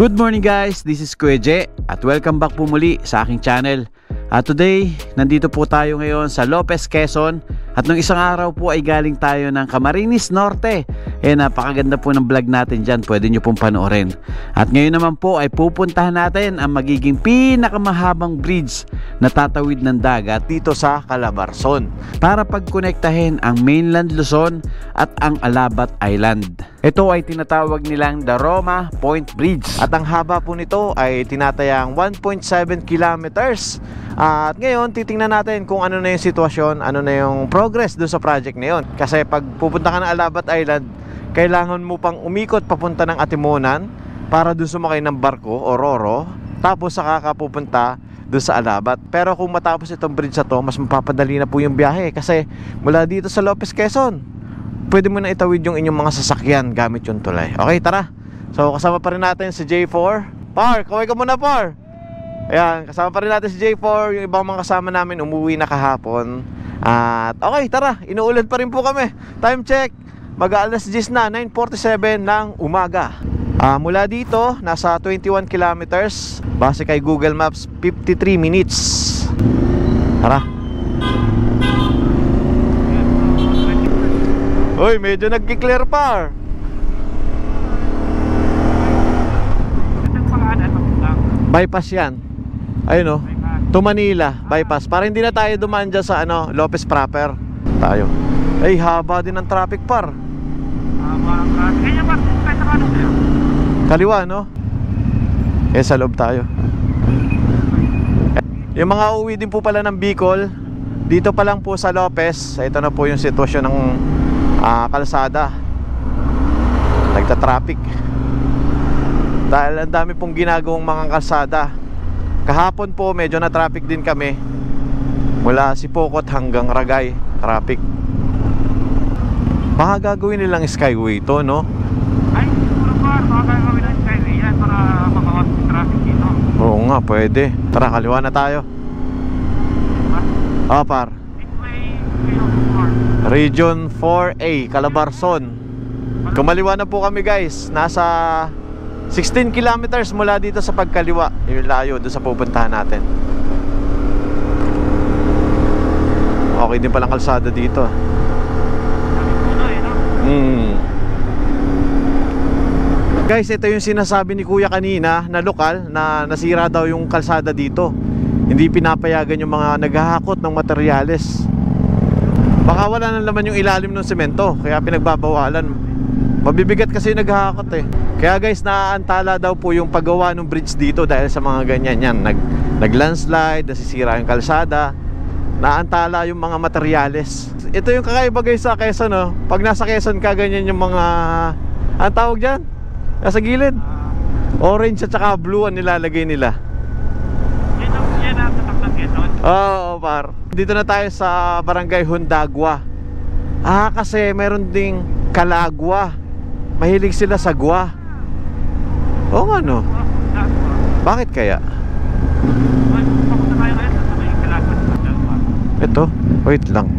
Good morning guys, this is Kuya Je at welcome back po muli sa aking channel. Today, nandito po tayo ngayon sa Lopez, Quezon. At nung isang araw po ay galing tayo ng Camarines Norte. Napakaganda po ng vlog natin dyan, pwede nyo pong panoorin. At ngayon naman po ay pupuntahan natin ang magiging pinakamahabang bridge na tatawid ng dagat dito sa Calabarzon para pagkonektahin ang mainland Luzon at ang Alabat Island. Ito ay tinatawag nilang the Roma Point Bridge at ang haba po nito ay tinatayang 1.7 kilometers. At ngayon titingnan natin kung ano na yung sitwasyon, ano na yung progress doon sa project na yun. Kasi pag pupunta ka ng Alabat Island, kailangan mo pang umikot papunta ng Atimonan para doon sumakay ng barko o roro, tapos saka ka pupunta doon sa Alabat. Pero kung matapos itong bridge na to, mas mapapadali na po yung biyahe kasi mula dito sa Lopez, Quezon, pwede mo na itawid yung inyong mga sasakyan gamit yung tulay. Okay, tara. So kasama pa rin natin si J4. Par, kaway ka muna, Par. Ayan, kasama pa rin natin si J4. Yung ibang mga kasama namin umuwi na kahapon. At okay, tara, inuulan pa rin po kami. Time check, mag-aalas 10 na, 9:47 ng umaga. Mula dito, nasa 21 kilometers. Base kay Google Maps, 53 minutes. Tara. Uy, medyo nag-clear, Par. Bypass yan. Ayun o, to Manila, bypass. Para hindi na tayo dumaan dyan sa Lopez proper. Tayo. Ay, haba din ng traffic, Par. Kaliwa, no? Sa loob tayo. Yung mga uuwi din po pala ng Bicol, dito pa lang po sa Lopez. Ito na po yung sitwasyon ng kalsada. Nagta-traffic dahil ang dami pong ginagawang mga kalsada. Kahapon po medyo na traffic din kami. Mula Sipokot hanggang Ragay, traffic. Baka gagawin nilang skyway to, no? Ay, siguro pa, baka gagawin ng skyway yan para makawas yung traffic dito. Oo nga, pwede. Tara, kaliwa na tayo. Par. Region 4A, Calabarzon. Kumaliwa na po kami, guys. Nasa 16 kilometers mula dito sa pagkaliwa. Yung layo doon sa pupuntahan natin. Okay din palang kalsada dito. Guys, ito yung sinasabi ni Kuya kanina na lokal na nasira daw yung kalsada dito. Hindi pinapayagan yung mga naghahakot ng materyales. Baka wala nang laman yung ilalim ng semento, kaya pinagbabawalan. Mabibigat kasi naghahakot eh. Kaya guys, naaantala daw po yung paggawa ng bridge dito dahil sa mga ganyan yan. Nag-landslide, nasisira yung kalsada. Naantala yung mga materyales. Ito yung kakaiba guys sa Quezon, no? Pag nasa Quezon ka, ganyan yung mga ang tawag dyan? Nasa gilid. Orange at saka blue ang nilalagay nila. Yan ang tatak ng Quezon? Oo, Par. Dito na tayo sa Barangay Hundagua. Kasi meron ding Calagua. Mahilig sila sa gua. Oo nga, no? Bakit kaya? Ito? Wait lang.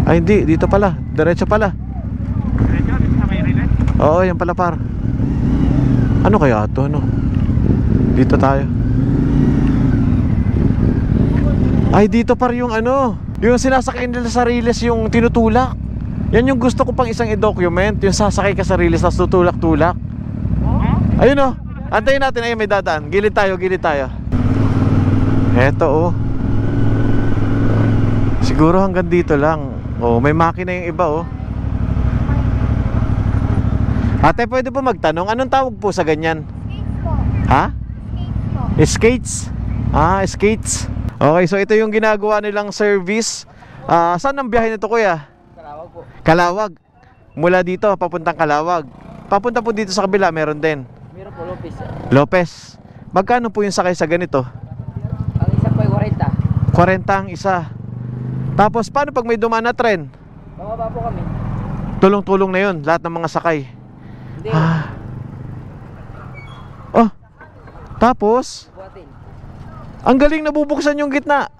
Ay hindi, dito pala. Diretso pala. Diretso? Dito sa may relay? Oo, yan pala, Par. Ano kaya ito, no? Dito tayo. Ay, dito, Par, yung yung sinasakay nila sa riles, yung tinutulak. Yan yung gusto ko pang isang i-document. Yung sasakay ka sa riles, tapos tutulak-tulak. Ayun o, antayin natin. Ayun, may dadaan. Gilid tayo, gilid tayo. Eto siguro hanggang dito lang. May makina yung iba Ate, pwede po magtanong, anong tawag po sa ganyan? Skates po. Ha? Skates. Skates? Skates. Okay, so ito yung ginagawa nilang service. Saan ang biyahe nito, Kuya? Kalawag po. Kalawag. Mula dito, papuntang Kalawag. Papunta po dito sa kabila, meron din. Meron po, Lopez. Lopez. Magkano po yung sakay sa ganito? Ang isa po ay 40. 40 ang isa. Tapos, paano pag may dumaan na tren? Bababa po kami. Tulong-tulong na yun, lahat ng mga sakay. Hindi. Tapos, Buhatin. ang galing, nabubuksan yung gitna.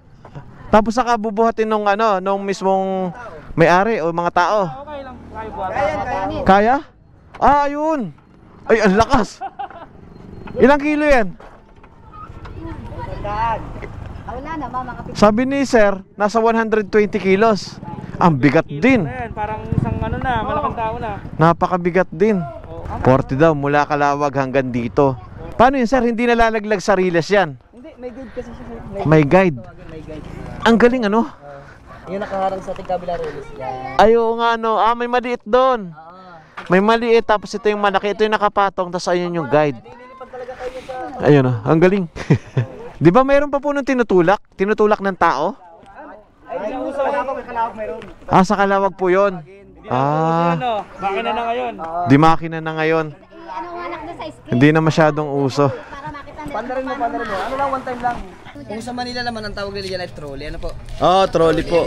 Tapos saka bubuhatin nung mismong may-ari o mga tao. Okay lang. Kaya buhatin. Kaya? Ayun. Ay, ang lakas. Ilang kilo yan? Wala na, mga Sabi ni sir, nasa 120 kilos. Ang bigat din. Ayan, parang isang ano na, malaking tao na. Napakabigat din. 40 daw mula Kalawag hanggang dito. Paano yun sir? Hindi nalalaglag sa riles yan? Hindi, may guide kasi siya. May guide. May guide. Ang galing ano? Yung nakaharang sa ating kabila rilis. Yan. Ayo nga no. May maliit doon. May maliit tapos ito yung malaki. Ito yung nakapatong tapos ayun yung guide. Ayun oh. Ang galing. Di ba mayroon pa po nung tinutulak? Tinutulak ng tao? Ay, yung uso wala pa, may Kalawag mayroon. Sa Kalawag po yun. Ano, makina na ngayon. Di makina na ngayon. Anong anak na sa skate? Hindi na masyadong uso. Para makita nila. Pandarin mo. Ano lang, one time lang. Kung sa Manila naman, ang tawag nila dyan ay trolley. Ano po? Trolley po.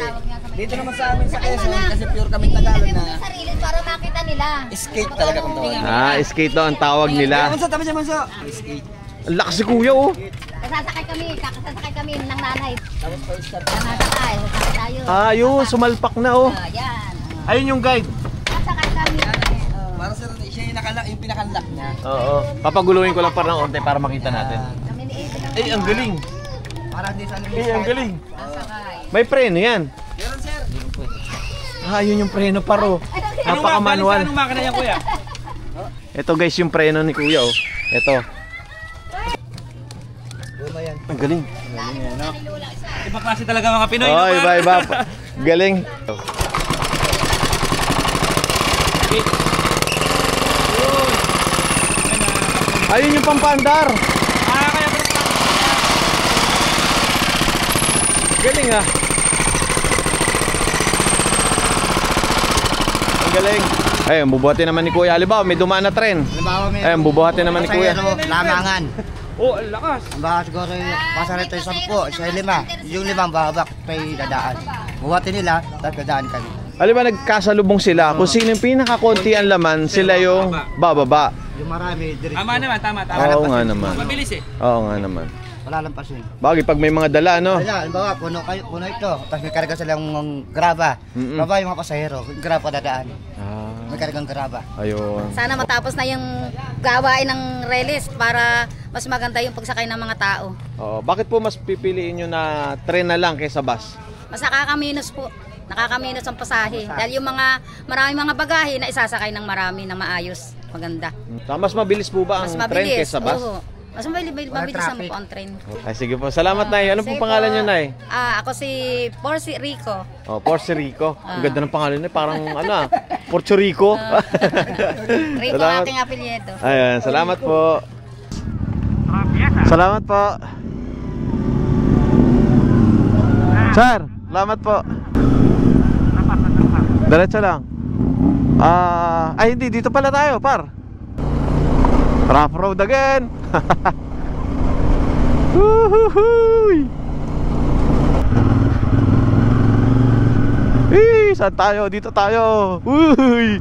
Dito naman sa amin sa Quezon, kasi pure kami Tagalog na Sarili para makita nila. skate talaga kung tawag. Skate daw ang tawag nila. Manso, tama siya, Manso. Skate. Ang lakas si kuya oh. Kakasasakay kami ng nanay. Tapos pa start. Nasakay tayo. Yun, sumalpak na oh. Yan. Ayun yung guide. Nasakay kami. Para sa siya yung pinakalak niya. Oo. Papaguluhin ko lang para ng onte para makita natin. Kami ni Abe lang Ang galing. Para hindi sa Ang galing. nasakay. May preno yan. Meron, sir. Yun yung preno paro. Napaka-manual. Anong makina yan, kuya? Ito guys yung preno ni kuya oh. Ito. Luma yan. Ang galing. Ibang klase talaga mga Pinoy. no, par? Iba. Galing. Ayun yung pampandar. Kaya Galing ah. Ang galing. Ayun, bubuhatin naman ni kuya. Halimbawa, may dumaan na tren. Halimbawa, may Ayun, bubuhatin naman ni kuya. lamangan. Oh, ang lakas. Ang baka siguro pasa rito yung 10, siya 5. Yung 5 babak tayo dadaan. Buhatin nila, tapos dadaan kami. Halimbawa, nagkasalubong sila. Kung sino yung pinakakonti ang laman, sila yung bababa. Yung marami, diretso. Tama naman, tama. Oo nga naman. Mabilis eh. Oo nga naman. Wala lang pasin. Bagay, pag may mga dala, no? Wala, halimbawa, puno ito. Tapos may karga silang graba. Baba yung mga pasahero, yung graba dadaan. May kargang graba. Ayun. Sana matapos na yung gawain ng release para mas maganda yung pagsakay ng mga tao. Bakit po mas pipiliin nyo na tren na lang kaysa bus? Mas nakakaminos po. Nakakaminos ang pasahe. Dahil yung maraming mga bagahe na isasakay ng marami na maayos. Maganda. Mas mabilis po ba ang Mas tren mabilis. kaysa bus? Oo. Mas mabilis ang po ang train. Ay, sige po. Salamat, Nay. Ano po Sige pangalan po. nyo, Nay? Ako si Porci Rico. Puerto Rico. Ang ganda ng pangalan niya. Parang Puerto Rico. Rico Salamat. aking apelyido. Ayan, salamat po. Salamat po. Sir, salamat po. Diretso lang. Hindi. Dito pala tayo, par. Rough road again. Woohoo! Saan tayo? Dito tayo. Uy!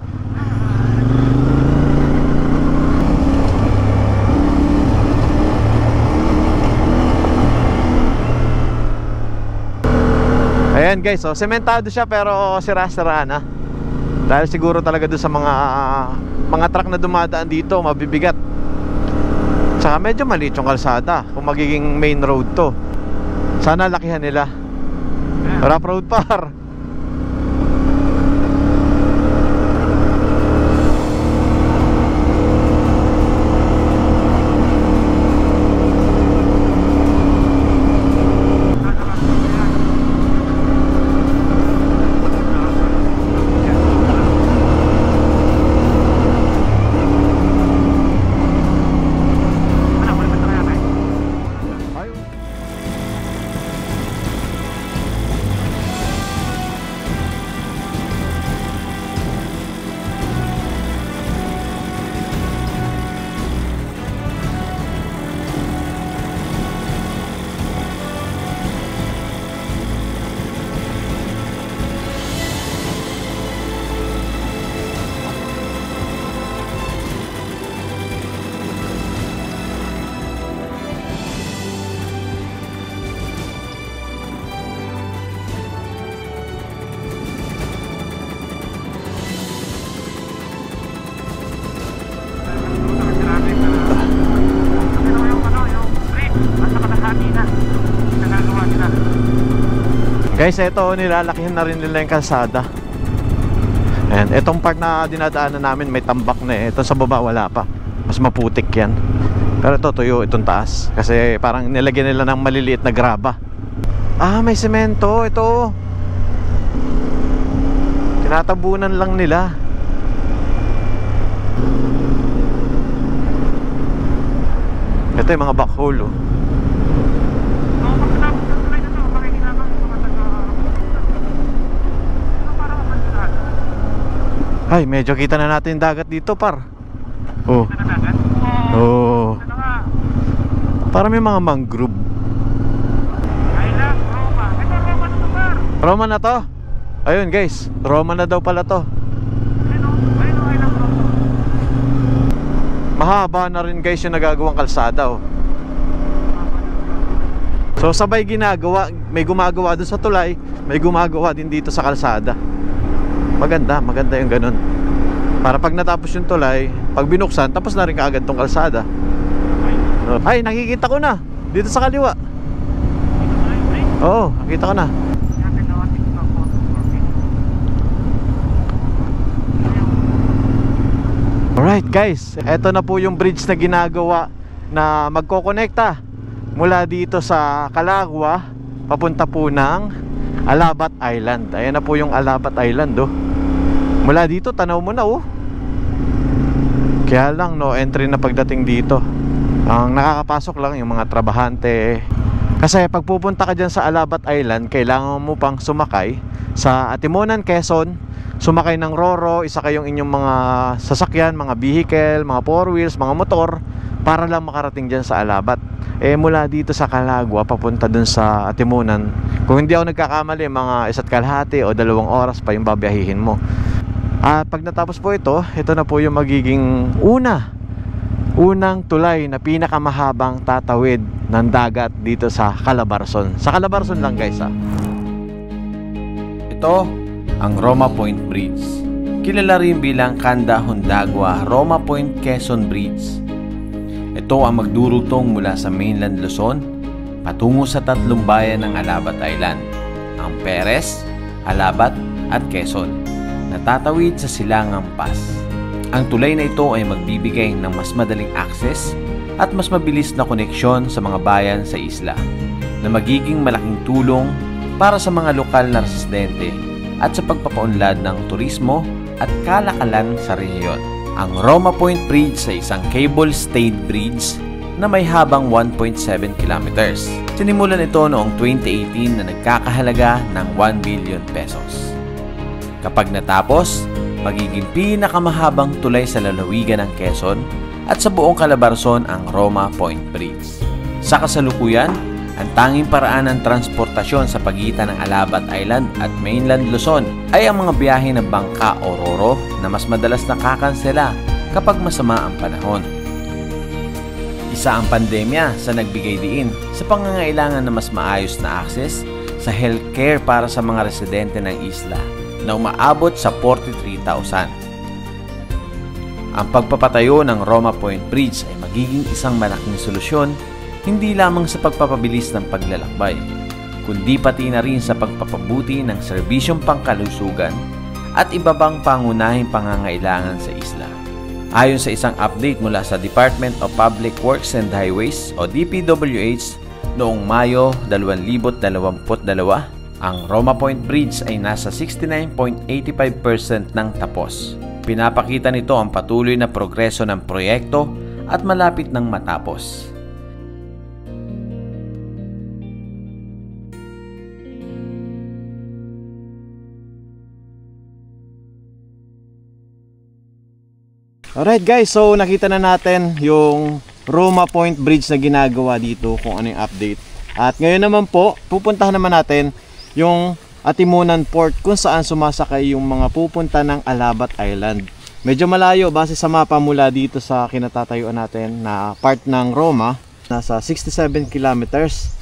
Ayan guys, sementado siya pero sira-sira na. Dahil siguro talaga doon sa mga truck na dumadaan dito, mabibigat. Tsaka medyo maliit yung kalsada kung magiging main road to. Sana lakihan nila. Rough road par. Guys, ito nilalakihan na rin nila yung kalsada. Ayan, itong part na dinadaanan namin may tambak na eh. Ito sa baba wala pa. Mas maputik yan. Pero ito tuyo itong taas. Kasi parang nilagyan nila ng maliliit na graba. Ah, may semento. Ito. Tinatabunan lang nila. Ito yung mga backhole oh. Ay, medyo kita na natin dagat dito par. Oh. Oh. Parang may mga mangrove. Roma na to. Ayun guys, Roma na daw pala to. Mahaba na rin guys yung nagagawang kalsada oh. So sabay ginagawa. May gumagawa dun sa tulay, may gumagawa din dito sa kalsada. Maganda, maganda yung ganun. Para pag natapos yung tulay, pag binuksan, tapos na rin kaagad tong kalsada. Ay, nakikita ko na dito sa kaliwa. Oo, nakita ko na. Alright guys, eto na po yung bridge na ginagawa na magkokonekta mula dito sa Calagua papunta po ng Alabat Island. Ayan na po yung Alabat Island oh. Mula dito tanaw mo na oh. Kaya lang no entry na pagdating dito. Ang nakakapasok lang yung mga trabahante. Kasi pag pupunta ka dyan sa Alabat Island, kailangan mo pang sumakay sa Atimonan, Quezon. Sumakay ng Roro, isa kayong inyong mga sasakyan, mga vehicle, mga four wheels, mga motor, para lang makarating dyan sa Alabat. Eh mula dito sa Calagua papunta dun sa Atimonan, kung hindi ako nagkakamali, mga 1.5 o 2 oras pa yung babiyahihin mo. At pag natapos po ito na po yung magiging unang tulay na pinakamahabang tatawid ng dagat dito sa Calabarzon. Sa Calabarzon lang guys ha. Ito ang Roma Point Bridge. Kilala rin bilang Canda Hundagua Roma Point Quezon Bridge. Ito ang magdurugtong mula sa mainland Luzon patungo sa tatlong bayan ng Alabat Island, ang Perez, Alabat at Quezon. Natatawid sa Silangang Pass. Ang tulay na ito ay magbibigay ng mas madaling access at mas mabilis na koneksyon sa mga bayan sa isla, na magiging malaking tulong para sa mga lokal na residente at sa pagpapaunlad ng turismo at kalakalan sa rehiyon. Ang Roma Point Bridge ay isang cable-stayed bridge na may habang 1.7 kilometers. Sinimulan ito noong 2018 na nagkakahalaga ng 1 billion pesos. Kapag natapos, magiging pinakamahabang tulay sa lalawigan ng Quezon at sa buong Calabarzon ang Roma Point Bridge. Sa kasalukuyan, ang tanging paraan ng transportasyon sa pagitan ng Alabat Island at mainland Luzon ay ang mga biyahe ng bangka o roro na mas madalas nakakansela kapag masama ang panahon. Isa ang pandemya sa nagbigay diin sa pangangailangan na mas maayos na access sa healthcare para sa mga residente ng isla na umaabot sa 43,000. Ang pagpapatayo ng Roma Point Bridge ay magiging isang malaking solusyon hindi lamang sa pagpapabilis ng paglalakbay, kundi pati na rin sa pagpapabuti ng serbisyong pangkalusugan at iba pang pangunahing pangangailangan sa isla. Ayon sa isang update mula sa Department of Public Works and Highways o DPWH noong Mayo 2022, ang Roma Point Bridge ay nasa 69.85% ng tapos. Pinapakita nito ang patuloy na progreso ng proyekto at malapit nang matapos. Alright guys, so nakita na natin yung Roma Point Bridge na ginagawa dito, kung ano yung update. At ngayon naman po, pupuntahan naman natin yung Atimonan Port kung saan sumasakay yung mga pupunta ng Alabat Island. Medyo malayo base sa mapa mula dito sa kinatatayuan natin na part ng Roma. Nasa 67 kilometers.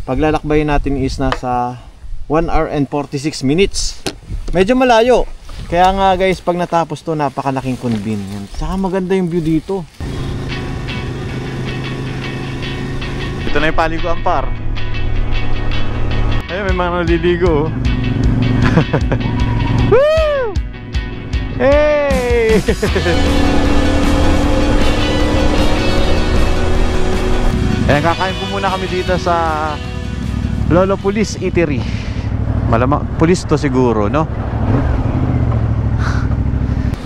Paglalakbayin natin is nasa 1 hour and 46 minutes. Medyo malayo. Kaya nga guys, pag natapos to, napakalaking convenient. Saka maganda yung view dito. Ito na yung paliguan par. Ayun, may mga naliligo. Woo! Hey! Ayan, kakain po muna kami dito sa Lolo Police Eatery. Malamang, police to siguro, no?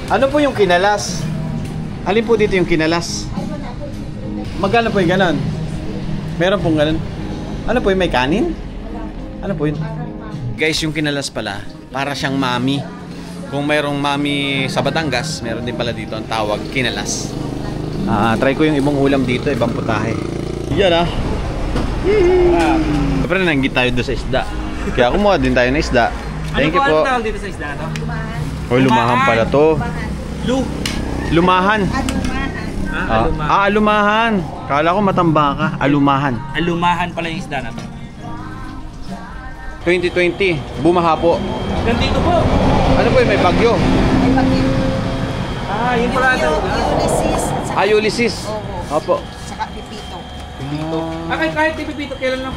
Ano po yung kinalas? Alin po dito yung kinalas? Magkano po yung ganon? Meron pong ganon. Ano po yung may kanin? Ano po yun? Guys, yung kinalas pala, para siyang mami. Kung mayroong mami sa Batangas, meron din pala dito ang tawag, kinalas. Try ko yung ibang ulam dito, ibang putahe. Yan ah. Siyempre nanggit tayo doon sa isda. Kaya kumuha din tayo ng isda. Thank you po. Ano tawag dito sa isda to? Oh, lumahan pala to. Lumahan. Alumahan. Kala ko matambaka. Alumahan. Alumahan pala yung isda na to. 2020, bumaha po. Nandito po. Ano po yun? May bagyo. Yun pala ito. Ulysses. Opo. Saka Pipito. Kahit Pipito, kailan lang?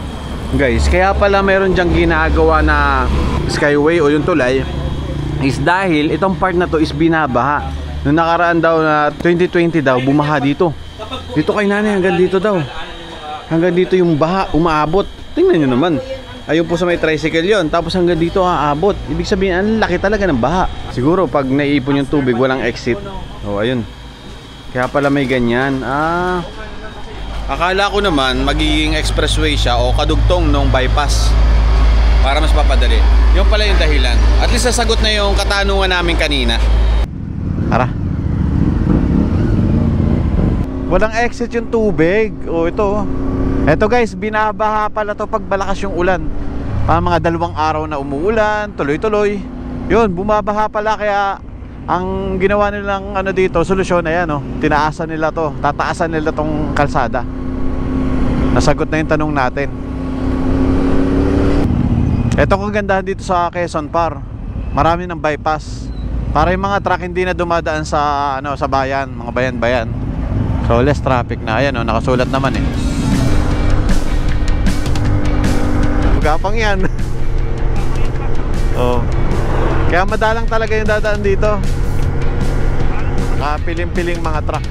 Guys, kaya pala mayroon dyang ginagawa na skyway o yung tulay is dahil itong part na to is binabaha. Noong nakaraan daw na 2020 daw, bumaha dito. Dito kay nanay, hanggang dito daw. Hanggang dito yung baha, umaabot. Tingnan nyo naman. Ayun po sa may tricycle yon, tapos hanggang dito aabot. Ibig sabihin, ang laki talaga ng baha. Siguro pag naiipon yung tubig, walang exit. Oh, ayun. Kaya pala may ganyan. Akala ko naman magiging expressway siya o kadugtong nung bypass para mas papadali. Yung pala yung dahilan. At least sasagot na yung katanungan namin kanina. Tara. Walang exit yung tubig. O ito. Ito guys, binabaha pala to pag malakas yung ulan. Mga 2 araw na umuulan, tuloy-tuloy. Yun, bumabaha pala, kaya ang ginawa nilang dito, solusyon na yan, tinaasan nila to, tataasan nila tong kalsada. Nasagot na yung tanong natin. Ito kung gandahan dito sa Quezon Par, marami ng bypass para yung mga truck hindi na dumadaan sa sa bayan, mga bayan-bayan. So less traffic na. Ayan, nakasulat naman eh. Gapang yan. Oh. Kaya madalang talaga yung dadaan dito. Piling-piling mga truck.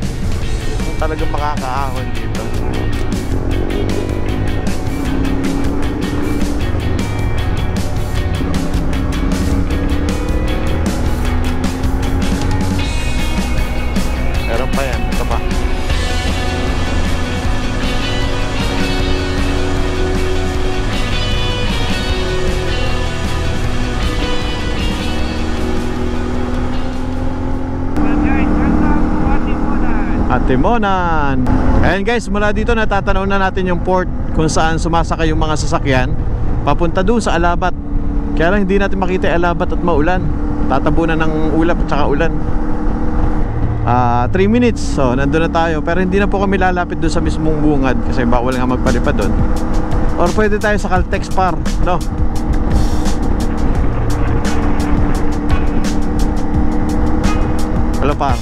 Talagang makakaahon dito. Meron pa yan. Ito pa. Atimonan. Ayan guys, mula dito natatanaw na natin yung port kung saan sumasakay yung mga sasakyan papunta doon sa Alabat. Kaya lang hindi natin makita yung Alabat at maulan. Tatabunan ng ulap at saka ulan. 3 minutes, so nandun na tayo. Pero hindi na po kami lalapit doon sa mismong bungad kasi bawal nga magpalipad doon. Or pwede tayo sa Caltex Par, no? Hello Par.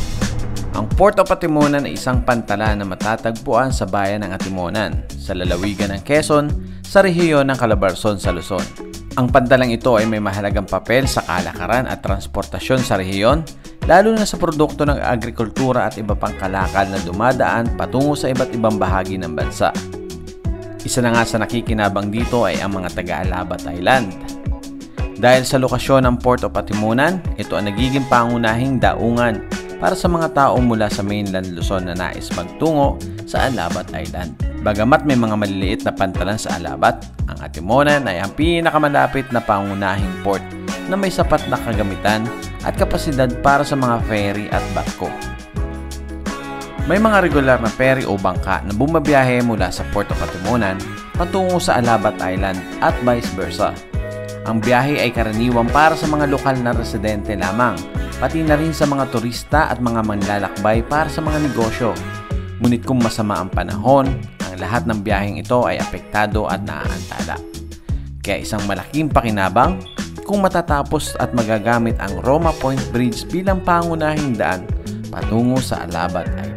Ang Port of Atimonan ay isang pantalan na matatagpuan sa bayan ng Atimonan, sa lalawigan ng Quezon, sa rehiyon ng Calabarzon sa Luzon. Ang pantalang ito ay may mahalagang papel sa kalakaran at transportasyon sa rehiyon, lalo na sa produkto ng agrikultura at iba pang kalakal na dumadaan patungo sa iba't ibang bahagi ng bansa. Isa na nga sa nakikinabang dito ay ang mga taga-Alabat Island. Dahil sa lokasyon ng Port of Atimonan, ito ang nagiging pangunahing daungan para sa mga tao mula sa mainland Luzon na nais magtungo sa Alabat Island. Bagamat may mga maliliit na pantalan sa Alabat, ang Atimonan ay ang pinakamalapit na pangunahing port na may sapat na kagamitan at kapasidad para sa mga ferry at barko. May mga regular na ferry o bangka na bumabiyahe mula sa Port of Atimonan patungo sa Alabat Island at vice versa. Ang biyahe ay karaniwang para sa mga lokal na residente lamang, pati na rin sa mga turista at mga manlalakbay para sa mga negosyo. Ngunit kung masama ang panahon, ang lahat ng biyaheng ito ay apektado at naaantala. Kaya isang malaking pakinabang kung matatapos at magagamit ang Roma Point Bridge bilang pangunahing daan patungo sa Alabat Island.